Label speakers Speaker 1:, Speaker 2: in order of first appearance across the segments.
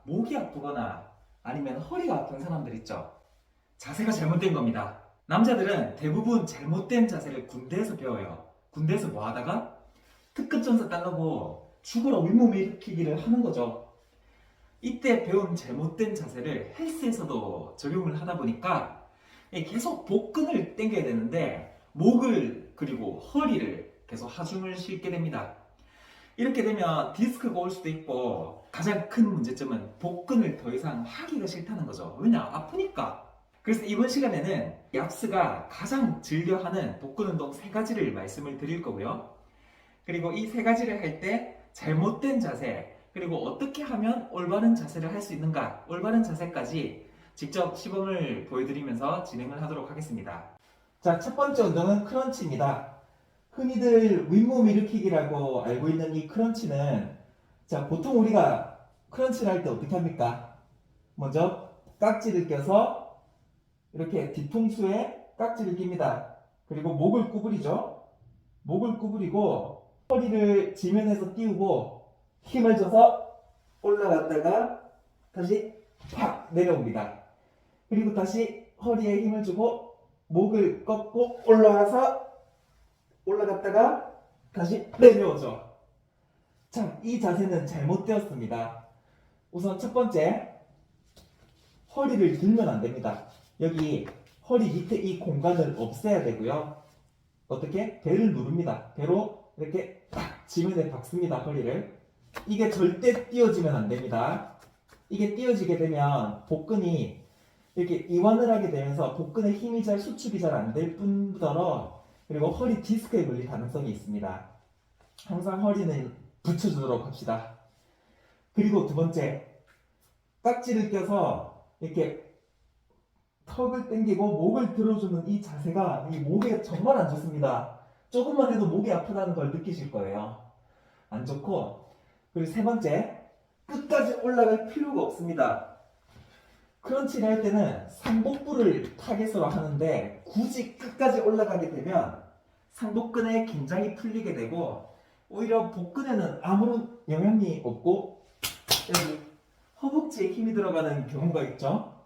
Speaker 1: 목이 아프거나 아니면 허리가 아픈 사람들 있죠. 자세가 잘못된 겁니다. 남자들은 대부분 잘못된 자세를 군대에서 배워요. 군대에서 뭐 하다가 특급 전사 따려고 죽어라 윗몸 일으키기를 하는 거죠. 이때 배운 잘못된 자세를 헬스에서도 적용을 하다 보니까 계속 복근을 당겨야 되는데 목을 그리고 허리를 계속 하중을 싣게 됩니다. 이렇게 되면 디스크가 올 수도 있고 가장 큰 문제점은 복근을 더 이상 하기가 싫다는 거죠. 왜냐? 아프니까. 그래서 이번 시간에는 얍스가 가장 즐겨하는 복근 운동 3가지를 말씀을 드릴 거고요. 그리고 이 3가지를 할 때 잘못된 자세, 그리고 어떻게 하면 올바른 자세를 할 수 있는가, 올바른 자세까지 직접 시범을 보여드리면서 진행을 하도록 하겠습니다. 자, 첫 번째 운동은 크런치입니다. 흔히들 윗몸 일으키기라고 알고 있는 이 크런치는, 자, 보통 우리가 크런치를 할 때 어떻게 합니까? 먼저 깍지를 껴서 이렇게 뒤통수에 깍지를 낍니다. 그리고 목을 구부리죠. 목을 구부리고 허리를 지면에서 띄우고 힘을 줘서 올라갔다가 다시 팍 내려옵니다. 그리고 다시 허리에 힘을 주고 목을 꺾고 올라갔다가 다시 내려오죠. 자, 이 자세는 잘못되었습니다. 우선 첫 번째, 허리를 들면 안 됩니다. 여기 허리 밑에 이 공간을 없애야 되고요. 어떻게? 배를 누릅니다. 배로 이렇게 딱 지면에 박습니다. 허리를. 이게 절대 띄어지면 안 됩니다. 이게 띄어지게 되면 복근이 이렇게 이완을 하게 되면서 복근의 힘이 수축이 잘 안 될 뿐더러 그리고 허리 디스크에 걸릴 가능성이 있습니다. 항상 허리는 붙여주도록 합시다. 그리고 두 번째, 깍지를 껴서 이렇게 턱을 당기고 목을 들어주는 이 자세가 이 목에 정말 안 좋습니다. 조금만 해도 목이 아프다는 걸 느끼실 거예요. 안 좋고, 그리고 세 번째, 끝까지 올라갈 필요가 없습니다. 크런치를 할 때는 상복부를 타겟으로 하는데 굳이 끝까지 올라가게 되면 상복근에 긴장이 풀리게 되고 오히려 복근에는 아무런 영향이 없고 여기 허벅지에 힘이 들어가는 경우가 있죠.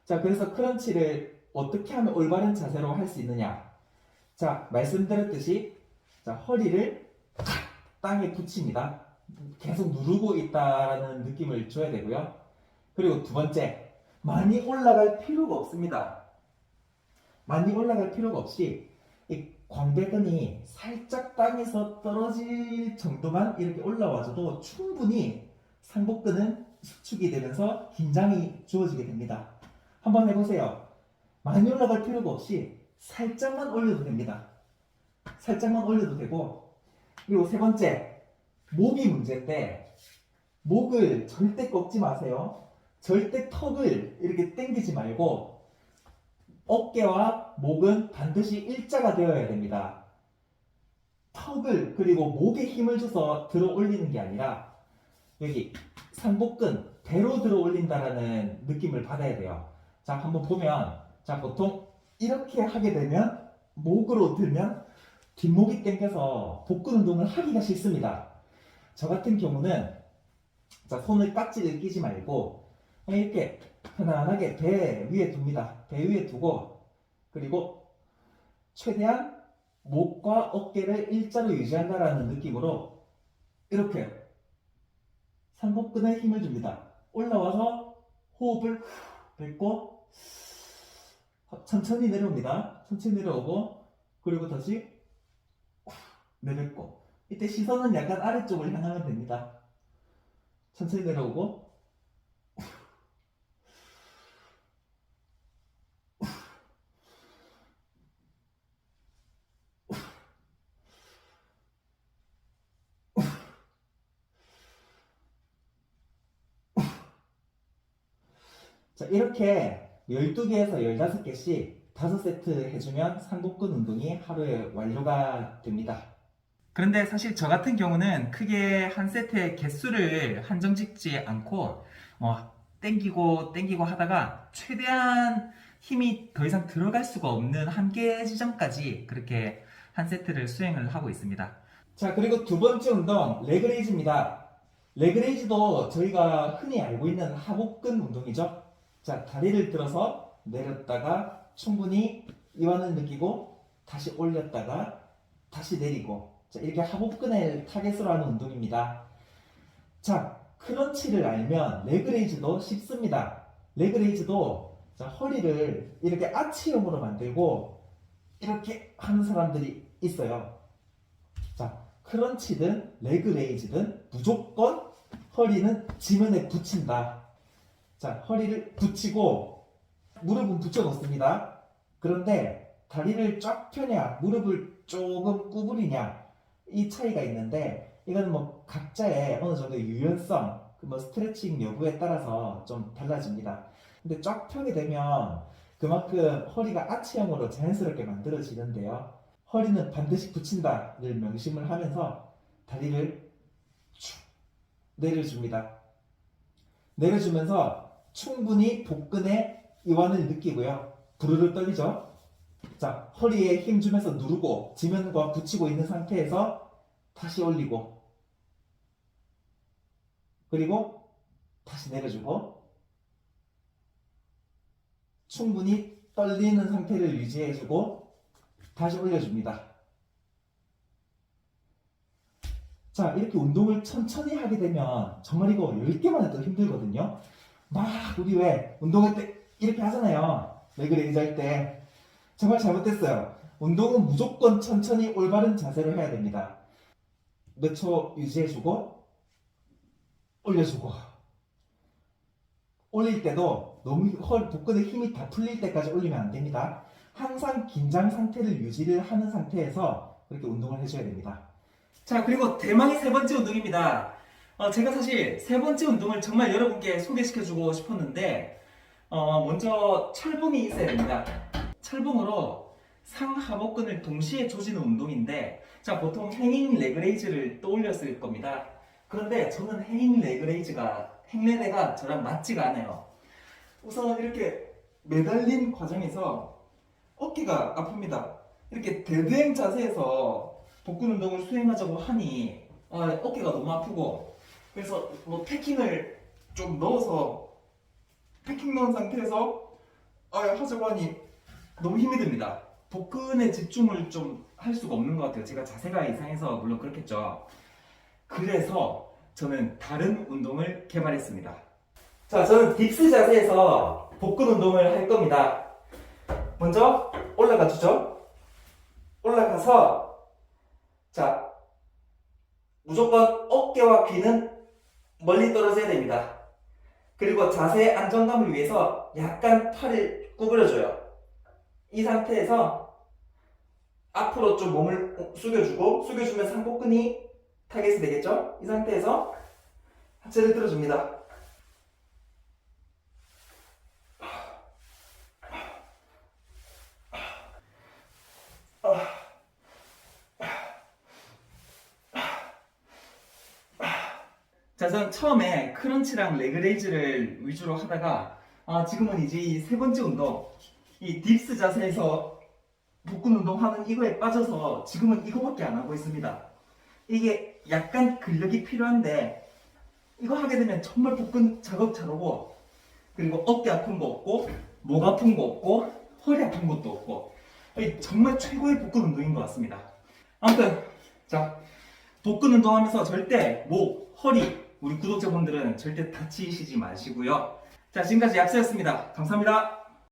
Speaker 1: 자, 그래서 크런치를 어떻게 하면 올바른 자세로 할 수 있느냐? 자, 말씀드렸듯이 자, 허리를 땅에 붙입니다. 계속 누르고 있다라는 느낌을 줘야 되고요. 그리고 두 번째, 많이 올라갈 필요가 없습니다. 많이 올라갈 필요가 없이 이 광배근이 살짝 땅에서 떨어질 정도만 이렇게 올라와줘도 충분히 상복근은 수축이 되면서 긴장이 주어지게 됩니다. 한번 해보세요. 많이 올라갈 필요가 없이 살짝만 올려도 됩니다. 살짝만 올려도 되고, 그리고 세 번째, 목이 문제인데 목을 절대 꺾지 마세요. 절대 턱을 이렇게 당기지 말고 어깨와 목은 반드시 일자가 되어야 됩니다. 턱을 그리고 목에 힘을 줘서 들어 올리는 게 아니라 여기 상복근 배로 들어 올린다라는 느낌을 받아야 돼요. 자, 한번 보면 자, 보통 이렇게 하게 되면 목으로 들면 뒷목이 당겨서 복근 운동을 하기가 싫습니다. 저 같은 경우는 자, 손을 깍지를 끼지 말고 이렇게 편안하게 배 위에 둡니다. 배 위에 두고 그리고 최대한 목과 어깨를 일자로 유지한다라는 느낌으로 이렇게 상복근에 힘을 줍니다. 올라와서 호흡을 뱉고 천천히 내려옵니다. 천천히 내려오고 그리고 다시 내뱉고 이때 시선은 약간 아래쪽을 향하면 됩니다. 천천히 내려오고 자, 이렇게 12개에서 15개씩 5세트 해주면 상복근 운동이 하루에 완료가 됩니다. 그런데 사실 저 같은 경우는 크게 한 세트의 개수를 한정 짓지 않고 땡기고 하다가 최대한 힘이 더 이상 들어갈 수가 없는 한계 지점까지 그렇게 한 세트를 수행을 하고 있습니다. 자, 그리고 두 번째 운동 레그레이즈입니다. 레그레이즈도 저희가 흔히 알고 있는 하복근 운동이죠. 자, 다리를 들어서 내렸다가 충분히 이완을 느끼고 다시 올렸다가 다시 내리고, 자, 이렇게 하복근을 타겟으로 하는 운동입니다. 자, 크런치를 알면 레그레이즈도 쉽습니다. 레그레이즈도 자, 허리를 이렇게 아치형으로 만들고 이렇게 하는 사람들이 있어요. 자, 크런치든 레그레이즈든 무조건 허리는 지면에 붙인다. 자, 허리를 붙이고 무릎은 붙여 놓습니다. 그런데 다리를 쫙 펴냐, 무릎을 조금 구부리냐, 이 차이가 있는데, 이건 뭐 각자의 어느 정도 유연성, 뭐 스트레칭 여부에 따라서 좀 달라집니다. 근데 쫙 펴게 되면 그만큼 허리가 아치형으로 자연스럽게 만들어지는데요. 허리는 반드시 붙인다를 명심을 하면서 다리를 쭉 내려줍니다. 내려주면서 충분히 복근의 이완을 느끼고요. 부르르 떨리죠? 자, 허리에 힘 주면서 누르고 지면과 붙이고 있는 상태에서 다시 올리고, 그리고 다시 내려주고, 충분히 떨리는 상태를 유지해주고 다시 올려줍니다. 자, 이렇게 운동을 천천히 하게 되면 정말 이거 10개만 해도 힘들거든요. 막 우리 왜 운동할 때 이렇게 하잖아요. 레그레이즈 할 때. 정말 잘못됐어요. 운동은 무조건 천천히 올바른 자세로 해야 됩니다. 몇 초 유지해주고 올려주고, 올릴 때도 너무 복근의 힘이 다 풀릴 때까지 올리면 안 됩니다. 항상 긴장 상태를 유지를 하는 상태에서 그렇게 운동을 해줘야 됩니다. 자, 그리고 대망의 세 번째 운동입니다. 제가 사실 세 번째 운동을 정말 여러분께 소개시켜주고 싶었는데, 먼저 철봉이 있어야 됩니다. 철봉으로 상하복근을 동시에 조지는 운동인데, 자, 보통 행잉 레그레이즈를 떠올렸을 겁니다. 그런데 저는 행잉 레그레이즈가, 행레레가 저랑 맞지가 않아요. 우선 이렇게 매달린 과정에서 어깨가 아픕니다. 이렇게 대대행 자세에서 복근 운동을 수행하자고 하니 어깨가 너무 아프고, 그래서 뭐 패킹을 좀 넣어서 패킹 넣은 상태에서 하자고 하니 너무 힘이 듭니다. 복근에 집중을 좀 할 수가 없는 것 같아요. 제가 자세가 이상해서 물론 그렇겠죠. 그래서 저는 다른 운동을 개발했습니다. 자, 저는 딥스 자세에서 복근 운동을 할 겁니다. 먼저 올라가 주죠. 올라가서, 자, 무조건 어깨와 귀는 멀리 떨어져야 됩니다. 그리고 자세의 안정감을 위해서 약간 팔을 구부려줘요. 이 상태에서 앞으로 좀 몸을 숙여주면 상복근이 타겟이 되겠죠? 이 상태에서 하체를 들어줍니다. 자, 저는 처음에 크런치랑 레그레이즈를 위주로 하다가 지금은 이제 이 세 번째 운동, 이 딥스 자세에서 복근 운동하는 이거에 빠져서 지금은 이거밖에 안 하고 있습니다. 이게 약간 근력이 필요한데 이거 하게 되면 정말 복근 작업 잘 오고, 그리고 어깨 아픈 거 없고, 목 아픈 거 없고, 허리 아픈 것도 없고, 정말 최고의 복근 운동인 것 같습니다. 아무튼 자, 복근 운동하면서 절대 목, 허리, 우리 구독자분들은 절대 다치시지 마시고요. 자, 지금까지 약수였습니다. 감사합니다.